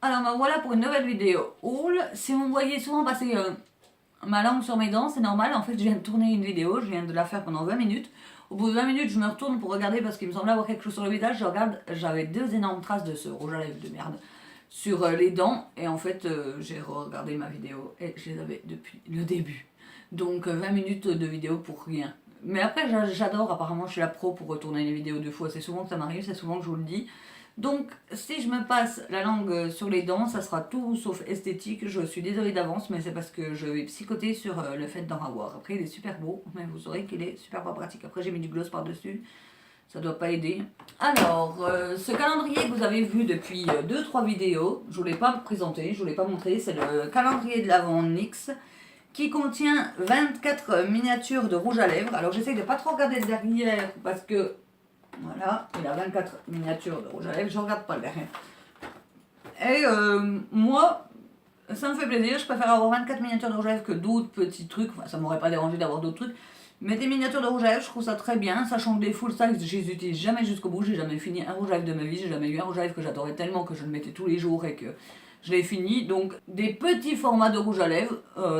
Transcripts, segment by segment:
Alors me voilà pour une nouvelle vidéo haul. Si vous me voyez souvent passer ma langue sur mes dents, c'est normal. En fait, je viens de tourner une vidéo, je viens de la faire pendant 20 minutes. Au bout de 20 minutes, je me retourne pour regarder parce qu'il me semblait avoir quelque chose sur le visage. Je regarde, j'avais deux énormes traces de ce rouge à lèvres de merde sur les dents. Et en fait, j'ai regardé ma vidéo et je les avais depuis le début. Donc 20 minutes de vidéo pour rien. Mais après, j'adore, apparemment, je suis la pro pour retourner les vidéos deux fois. C'est souvent que ça m'arrive, c'est souvent que je vous le dis. Donc, si je me passe la langue sur les dents, ça sera tout sauf esthétique. Je suis désolée d'avance, mais c'est parce que je vais psychoter sur le fait d'en avoir. Après, il est super beau, mais vous saurez qu'il est super pas pratique. Après, j'ai mis du gloss par-dessus, ça doit pas aider. Alors, ce calendrier que vous avez vu depuis 2-3 vidéos, je voulais pas me présenter, je voulais pas montrer, c'est le calendrier de l'Avent NYX qui contient 24 miniatures de rouge à lèvres. Alors, j'essaye de pas trop regarder derrière parce que voilà, il a 24 miniatures de rouge à lèvres, je regarde pas derrière. Et moi, ça me fait plaisir, je préfère avoir 24 miniatures de rouge à lèvres que d'autres petits trucs, enfin ça m'aurait pas dérangé d'avoir d'autres trucs. Mais des miniatures de rouge à lèvres, je trouve ça très bien, sachant que des full size, je les utilise jamais jusqu'au bout, j'ai jamais fini un rouge à lèvres de ma vie, j'ai jamais eu un rouge à lèvres que j'adorais tellement que je le mettais tous les jours et que je l'ai fini. Donc des petits formats de rouge à lèvres,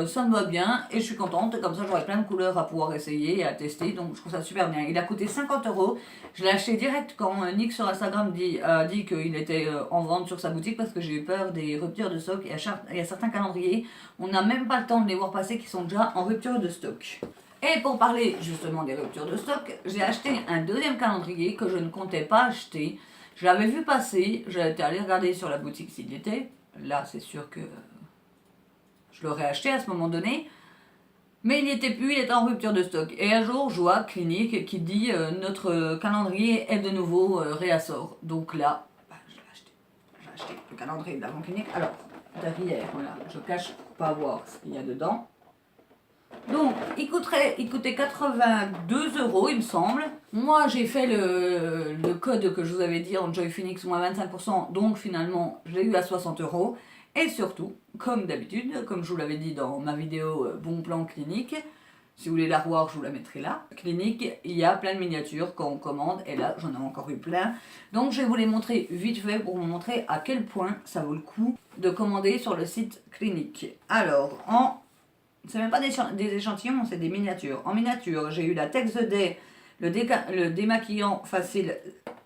ça me va bien et je suis contente, comme ça j'aurai plein de couleurs à pouvoir essayer et à tester, donc je trouve ça super bien. Il a coûté 50 €, je l'ai acheté direct quand Nick sur Instagram a dit qu'il était en vente sur sa boutique parce que j'ai eu peur des ruptures de stock. Il y a certains calendriers, on n'a même pas le temps de les voir passer qui sont déjà en rupture de stock. Et pour parler justement des ruptures de stock, j'ai acheté un deuxième calendrier que je ne comptais pas acheter. Je l'avais vu passer, j'étais allée regarder sur la boutique s'il y était. Là, c'est sûr que je l'aurais acheté à ce moment donné. Mais il n'y était plus, il était en rupture de stock. Et un jour, je vois Clinique qui dit notre calendrier est de nouveau réassort. Donc là, bah, je l'ai acheté. J'ai acheté le calendrier de l'Avent Clinique. Alors, derrière, voilà, je cache pour pas voir ce qu'il y a dedans. Donc, il coûtait 82 €, il me semble. Moi, j'ai fait le code que je vous avais dit en Joy Phoenix, moins 25%, donc finalement, je l'ai eu à 60 €. Et surtout, comme d'habitude, comme je vous l'avais dit dans ma vidéo Bon Plan Clinique, si vous voulez la revoir, je vous la mettrai là. Clinique, il y a plein de miniatures quand on commande, et là, j'en ai encore eu plein. Donc, je vais vous les montrer vite fait pour vous montrer à quel point ça vaut le coup de commander sur le site Clinique. Alors, c'est même pas des échantillons, c'est des miniatures. En miniature, j'ai eu la Tex the Day, le démaquillant facile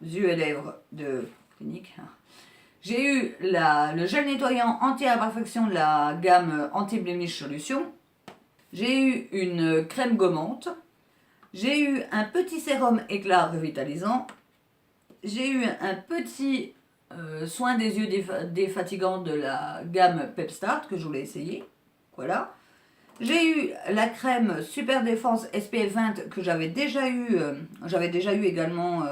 yeux et lèvres de Clinique. J'ai eu le gel nettoyant anti-imperfection de la gamme Anti-Blemish Solution. J'ai eu une crème gommante. J'ai eu un petit sérum éclat revitalisant. J'ai eu un petit soin des yeux défatigant de la gamme Pepstart que je voulais essayer. Voilà. J'ai eu la crème Super Défense SPF 20 que j'avais déjà eu également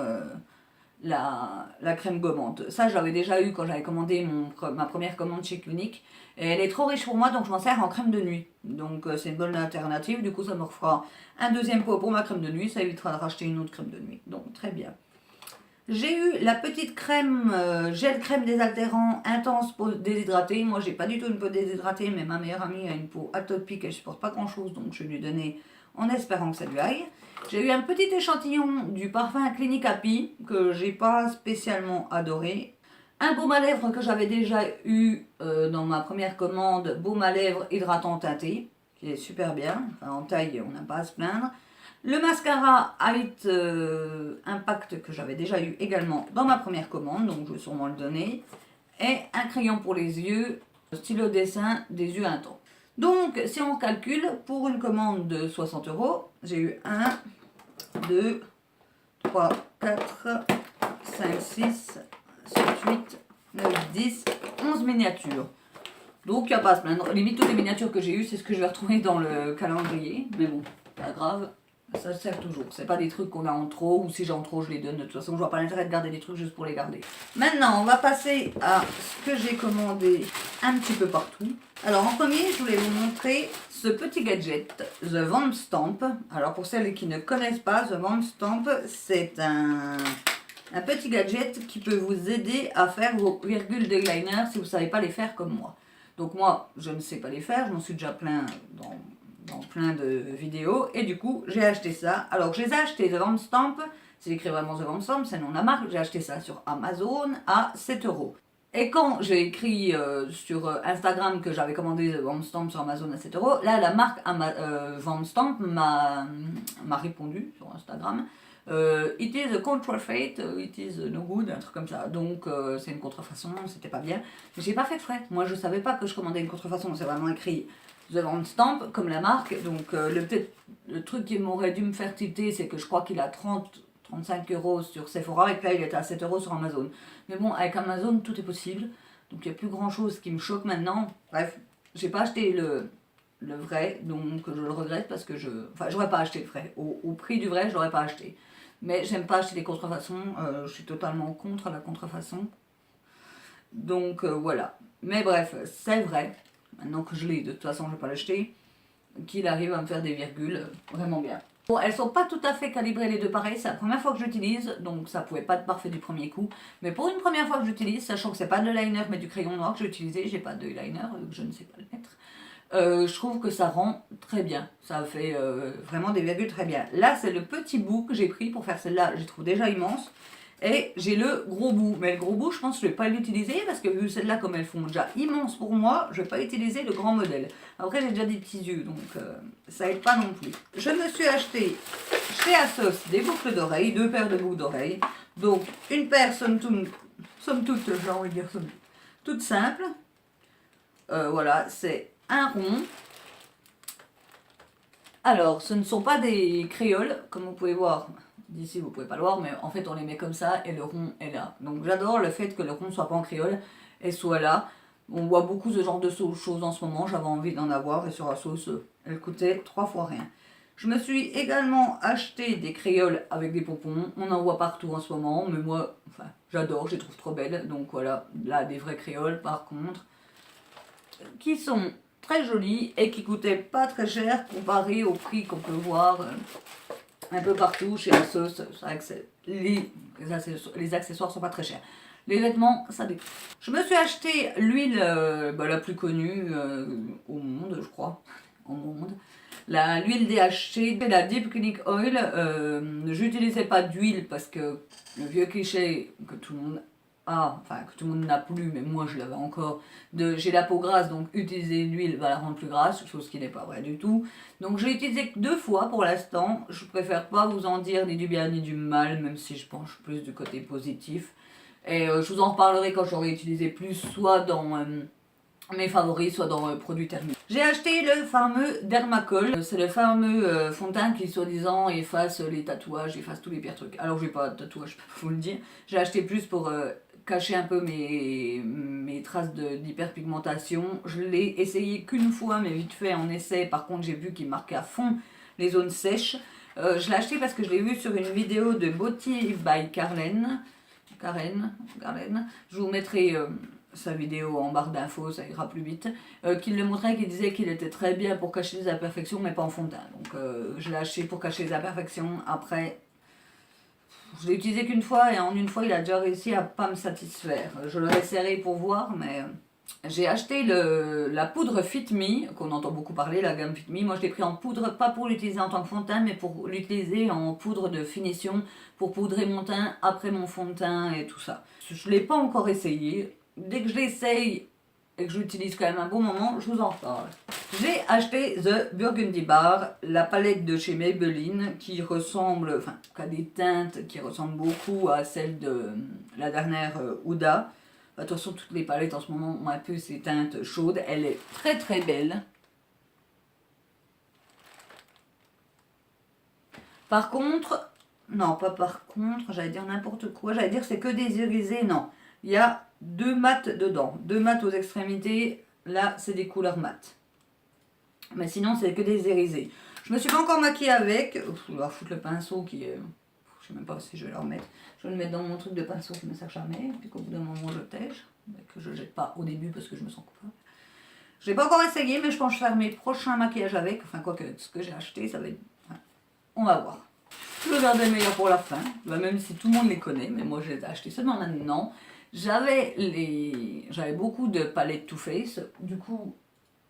la crème gommante. Ça, je l'avais déjà eu quand j'avais commandé ma première commande chez Clinique. Et elle est trop riche pour moi, donc je m'en sers en crème de nuit. Donc c'est une bonne alternative. Du coup, ça me fera un deuxième pot pour ma crème de nuit. Ça évitera de racheter une autre crème de nuit. Donc très bien. J'ai eu la petite crème, gel crème désaltérant intense peau déshydratée. Moi, j'ai pas du tout une peau déshydratée, mais ma meilleure amie a une peau atopique, elle supporte pas grand chose, donc je vais lui donner en espérant que ça lui aille. J'ai eu un petit échantillon du parfum Clinique Happy que j'ai pas spécialement adoré. Un baume à lèvres que j'avais déjà eu dans ma première commande, baume à lèvres hydratant teinté, qui est super bien. Enfin, en taille, on n'a pas à se plaindre. Le mascara Height Impact que j'avais déjà eu également dans ma première commande, donc je vais sûrement le donner. Et un crayon pour les yeux, stylo dessin des yeux intenses. Donc si on calcule, pour une commande de 60 €, j'ai eu 1, 2, 3, 4, 5, 6, 7, 8, 9, 10, 11 miniatures. Donc il n'y a pas à se plaindre. Limite toutes les miniatures que j'ai eues, c'est ce que je vais retrouver dans le calendrier. Mais bon, pas grave. Ça sert toujours, c'est pas des trucs qu'on a en trop, ou si j'en trop je les donne, de toute façon je vois pas l'intérêt de garder des trucs juste pour les garder. Maintenant on va passer à ce que j'ai commandé un petit peu partout. Alors en premier je voulais vous montrer ce petit gadget, The Van Stamp. Alors pour celles qui ne connaissent pas, The Van Stamp c'est un petit gadget qui peut vous aider à faire vos virgules d'eyeliner si vous ne savez pas les faire comme moi. Donc moi je ne sais pas les faire, je m'en suis déjà plaint dans plein de vidéos et du coup j'ai acheté ça. Alors je les ai achetés The Van Stamp, c'est écrit vraiment The Van Stamp, c'est le nom de la marque. J'ai acheté ça sur Amazon à 7 €. Et quand j'ai écrit sur Instagram que j'avais commandé Van Stamp sur Amazon à 7 €, là la marque Van Stamp m'a répondu sur Instagram. It is a counterfeit, it is no good, un truc comme ça. Donc c'est une contrefaçon, c'était pas bien. Mais j'ai pas fait de frais. Moi je savais pas que je commandais une contrefaçon, c'est vraiment écrit The Van Stamp comme la marque. Donc le truc qui m'aurait dû me faire tilter, c'est que je crois qu'il a 35 € sur Sephora et que là il était à 7 € sur Amazon. Mais bon, avec Amazon tout est possible, donc il n'y a plus grand chose qui me choque maintenant. Bref, j'ai pas acheté le vrai, donc je le regrette parce que j'aurais pas acheté le vrai. Au prix du vrai, je l'aurais pas acheté. Mais j'aime pas acheter des contrefaçons, je suis totalement contre la contrefaçon. Donc voilà. Mais bref, c'est vrai, maintenant que je l'ai, de toute façon je vais pas l'acheter, qu'il arrive à me faire des virgules vraiment bien. Bon, elles sont pas tout à fait calibrées les deux pareilles, c'est la première fois que j'utilise, donc ça pouvait pas être parfait du premier coup. Mais pour une première fois que j'utilise, sachant que c'est pas de liner mais du crayon noir que j'ai utilisé, j'ai pas de liner, je ne sais pas le mettre. Je trouve que ça rend très bien, ça fait vraiment des virgules très bien. Là c'est le petit bout que j'ai pris pour faire celle-là, je trouve déjà immense. Et j'ai le gros bout, mais le gros bout je pense que je vais pas l'utiliser parce que vu celles-là comme elles font déjà immense pour moi, je vais pas utiliser le grand modèle. Après j'ai déjà des petits yeux donc ça aide pas non plus. Je me suis acheté chez Asos des boucles d'oreilles, 2 paires de boucles d'oreilles. Donc une paire somme toute, j'ai envie de dire toute simple. Voilà, c'est un rond. Alors, ce ne sont pas des créoles, comme vous pouvez voir. D'ici, vous pouvez pas le voir, mais en fait, on les met comme ça et le rond est là. Donc, j'adore le fait que le rond soit pas en créole et soit là. On voit beaucoup ce genre de choses en ce moment. J'avais envie d'en avoir et sur Asos, elle coûtait 3 fois rien. Je me suis également acheté des créoles avec des pompons. On en voit partout en ce moment, mais moi, enfin, j'adore, je les trouve trop belles. Donc voilà, là, des vraies créoles par contre, qui sont très jolies et qui coûtaient pas très cher comparé au prix qu'on peut voir un peu partout chez Asos. C'est vrai que les accessoires sont pas très chers. Les vêtements, ça dépend. Je me suis acheté l'huile la plus connue au monde, je crois, au monde. L'huile DHC, la Deep Clinic Oil. J'utilisais pas d'huile parce que le vieux cliché que tout le monde a, enfin que tout le monde n'a plus, mais moi je l'avais encore, j'ai la peau grasse, donc utiliser l'huile va la rendre plus grasse, chose qui n'est pas vraie du tout. Donc j'ai utilisé que 2 fois pour l'instant. Je préfère pas vous en dire ni du bien ni du mal, même si je penche plus du côté positif. Et je vous en reparlerai quand j'aurai utilisé plus, soit dans mes favoris, soit dans produits thermiques. J'ai acheté le fameux Dermacol. C'est le fameux fond de teint qui soi-disant efface les tatouages, efface tous les pires trucs. Alors j'ai pas de tatouage, je peux pas vous le dire. J'ai acheté plus pour cacher un peu mes traces d'hyperpigmentation. Je l'ai essayé qu'une fois, mais vite fait en essai. Par contre j'ai vu qu'il marquait à fond les zones sèches. Je l'ai acheté parce que je l'ai vu sur une vidéo de Beauty by Karen. Je vous mettrai sa vidéo en barre d'infos, ça ira plus vite, qu'il le montrait, qu'il disait qu'il était très bien pour cacher les imperfections, mais pas en fond de teint. Donc je l'ai acheté pour cacher les imperfections. Après, je l'ai utilisé qu'une fois, et en une fois, il a déjà réussi à pas me satisfaire. Je le resserrai pour voir, mais j'ai acheté la poudre Fit Me, qu'on entend beaucoup parler, la gamme Fit Me. Moi, je l'ai pris en poudre, pas pour l'utiliser en tant que fond de teint, mais pour l'utiliser en poudre de finition, pour poudrer mon teint après mon fond de teint et tout ça. Je ne l'ai pas encore essayé. Dès que je l'essaye et que je l'utilise quand même un bon moment, je vous en parle. J'ai acheté The Burgundy Bar, la palette de chez Maybelline, qui ressemble, enfin, qui a des teintes qui ressemblent beaucoup à celle de la dernière Huda. De toute façon, toutes les palettes en ce moment ont un peu ces teintes chaudes. Elle est très très belle. Par contre, non, pas par contre, j'allais dire n'importe quoi. J'allais dire c'est que des irisés, non. Il y a 2 mats dedans, 2 mats aux extrémités. Là, c'est des couleurs mates. Mais sinon, c'est que des irisés. Je me suis pas encore maquillée avec. Je vais foutre le pinceau qui est... Je sais même pas si je vais le remettre. Je vais le mettre dans mon truc de pinceau qui ne me sert jamais. Puis qu'au bout d'un moment, je tèche. Que je ne jette pas au début parce que je me sens coupable. Je n'ai pas encore essayé, mais je pense faire mes prochains maquillages avec. Enfin, quoi que ce que j'ai acheté, ça va être... Enfin, on va voir. Je vais garder le meilleur pour la fin. Même si tout le monde les connaît. Mais moi, je les ai achetés seulement maintenant. J'avais beaucoup de palettes Too Faced. Du coup,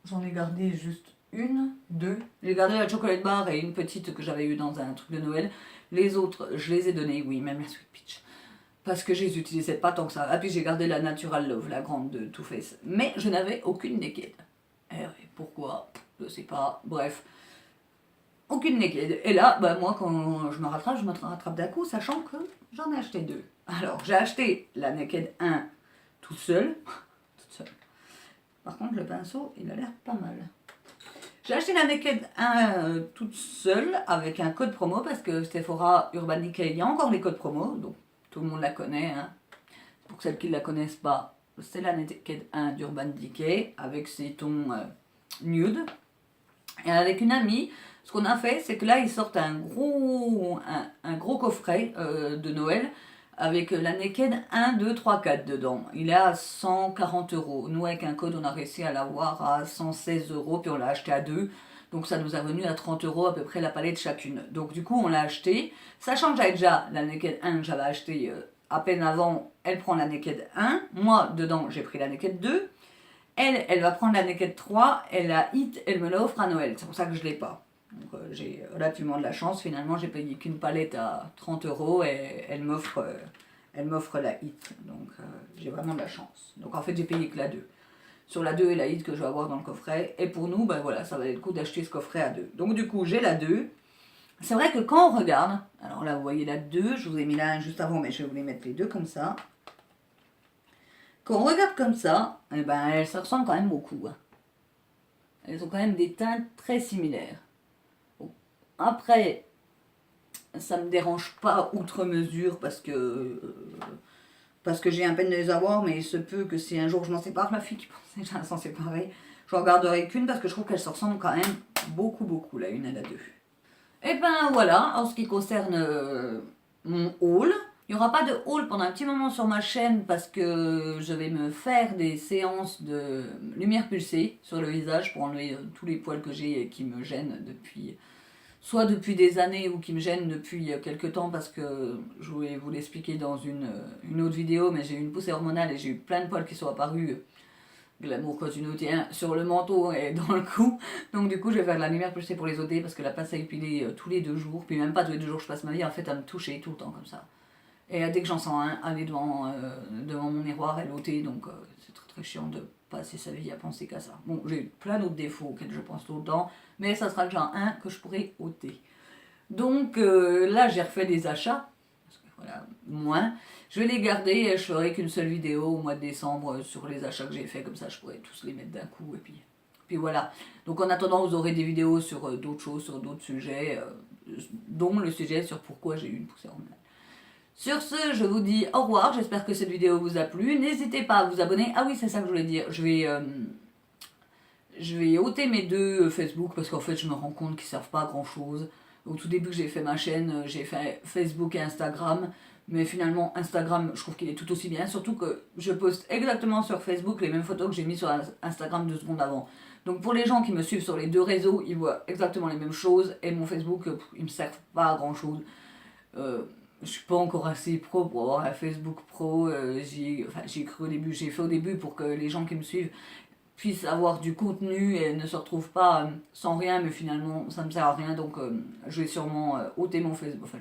j'en ai gardé juste une, 2. J'ai gardé la chocolate bar et une petite que j'avais eue dans un truc de Noël. Les autres, je les ai données, oui, même la Sweet Peach. parce que je les utilisais pas tant que ça. Et puis j'ai gardé la Natural Love, la grande de Too Faced. Mais je n'avais aucune naked. Et pourquoi? Je sais pas. Bref. Aucune naked. Et là, bah, moi, quand je me rattrape d'un coup, sachant que j'en ai acheté 2. Alors, j'ai acheté la naked 1 toute seule. Toute seule. Par contre, le pinceau, il a l'air pas mal. J'ai acheté la naked 1 toute seule avec un code promo parce que Sephora Urban Decay, il y a encore les codes promo, donc tout le monde la connaît. Hein. Pour celles qui ne la connaissent pas, c'est la naked 1 d'Urban Decay avec ses tons nude. Et avec une amie, ce qu'on a fait, c'est que là, ils sortent un gros coffret de Noël avec la naked 1, 2, 3, 4 dedans. Il est à 140 €. Nous, avec un code, on a réussi à l'avoir à 116 €, puis on l'a acheté à 2. Donc ça nous a venu à 30 € à peu près la palette chacune. Donc du coup, on l'a acheté. Sachant que j'avais déjà la naked 1 que j'avais acheté à peine avant, elle prend la naked 1. Moi, dedans, j'ai pris la naked 2. Elle va prendre la naked 3, elle a Hit, elle me l'offre à Noël. C'est pour ça que je ne l'ai pas. Donc j'ai relativement de la chance. Finalement, j'ai payé qu'une palette à 30 € et elle m'offre la Hit. Donc j'ai vraiment de la chance. Donc en fait, j'ai payé que la 2. Sur la 2 et la Hit que je vais avoir dans le coffret. Et pour nous, ben voilà, ça valait le coup d'acheter ce coffret à 2. Donc du coup, j'ai la 2. C'est vrai que quand on regarde, alors là, vous voyez la 2, je vous ai mis la 1 juste avant, mais je vais vous les mettre les deux comme ça. Quand on regarde comme ça, eh ben, elles se ressemblent quand même beaucoup. Hein. Elles ont quand même des teintes très similaires. Bon. Après, ça ne me dérange pas outre mesure parce que j'ai un peine de les avoir, mais il se peut que si un jour je m'en sépare, la fille qui pense déjà à s'en séparer, je n'en garderai qu'une parce que je trouve qu'elles se ressemblent quand même beaucoup, la une et la deux. Et ben voilà, en ce qui concerne mon haul. Il n'y aura pas de haul pendant un petit moment sur ma chaîne parce que je vais me faire des séances de lumière pulsée sur le visage pour enlever tous les poils que j'ai et qui me gênent soit depuis des années ou qui me gênent depuis quelques temps parce que je voulais vous l'expliquer dans une autre vidéo, mais j'ai eu une poussée hormonale et j'ai eu plein de poils qui sont apparus. Glamour cause une outil sur le manteau et dans le cou. Donc du coup je vais faire de la lumière pulsée pour les ôter parce que la pince à épiler tous les 2 jours, puis même pas tous les 2 jours, je passe ma vie en fait à me toucher tout le temps comme ça. Et dès que j'en sens un, aller devant mon miroir et l'ôter, donc c'est très chiant de passer sa vie à penser qu'à ça. Bon, j'ai plein d'autres défauts auxquels je pense tout le temps, mais ça sera déjà un que je pourrai ôter. Donc là j'ai refait des achats, parce que voilà, moins. Je vais les garder et je ferai qu'une seule vidéo au mois de décembre sur les achats que j'ai fait, comme ça je pourrai tous les mettre d'un coup et puis voilà. Donc en attendant vous aurez des vidéos sur d'autres choses, sur d'autres sujets, dont le sujet sur pourquoi j'ai eu une poussée hormonale. Sur ce, je vous dis au revoir, j'espère que cette vidéo vous a plu. N'hésitez pas à vous abonner. Ah oui, c'est ça que je voulais dire. Je vais ôter mes 2 Facebook parce qu'en fait, je me rends compte qu'ils ne servent pas à grand chose. Au tout début que j'ai fait ma chaîne, j'ai fait Facebook et Instagram. Mais finalement, Instagram, je trouve qu'il est tout aussi bien. Surtout que je poste exactement sur Facebook les mêmes photos que j'ai mis sur Instagram 2 secondes avant. Donc pour les gens qui me suivent sur les 2 réseaux, ils voient exactement les mêmes choses. Et mon Facebook, il ne me sert pas à grand chose. Je suis pas encore assez pro pour avoir un Facebook pro, j'y ai cru au début, j'ai fait au début pour que les gens qui me suivent puissent avoir du contenu et ne se retrouvent pas sans rien, mais finalement ça me sert à rien, donc je vais sûrement ôter mon Facebook, enfin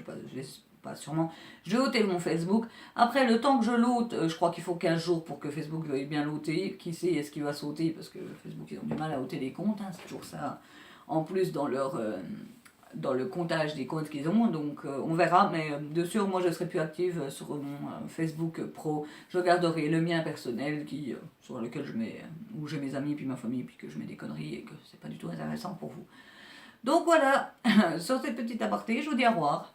je vais ôter mon Facebook. Après le temps que je l'ôte, je crois qu'il faut 15 jours pour que Facebook veuille bien l'ôter, qui sait est-ce qu'il va sauter, parce que Facebook ils ont du mal à ôter les comptes, hein, c'est toujours ça, en plus dans le comptage des comptes qu'ils ont, donc on verra, mais de sûr moi je serai plus active sur mon Facebook pro, je garderai le mien personnel sur lequel où j'ai mes amis puis ma famille puis que je mets des conneries et que c'est pas du tout intéressant pour vous. Donc voilà, sur cette petite aparté, je vous dis au revoir.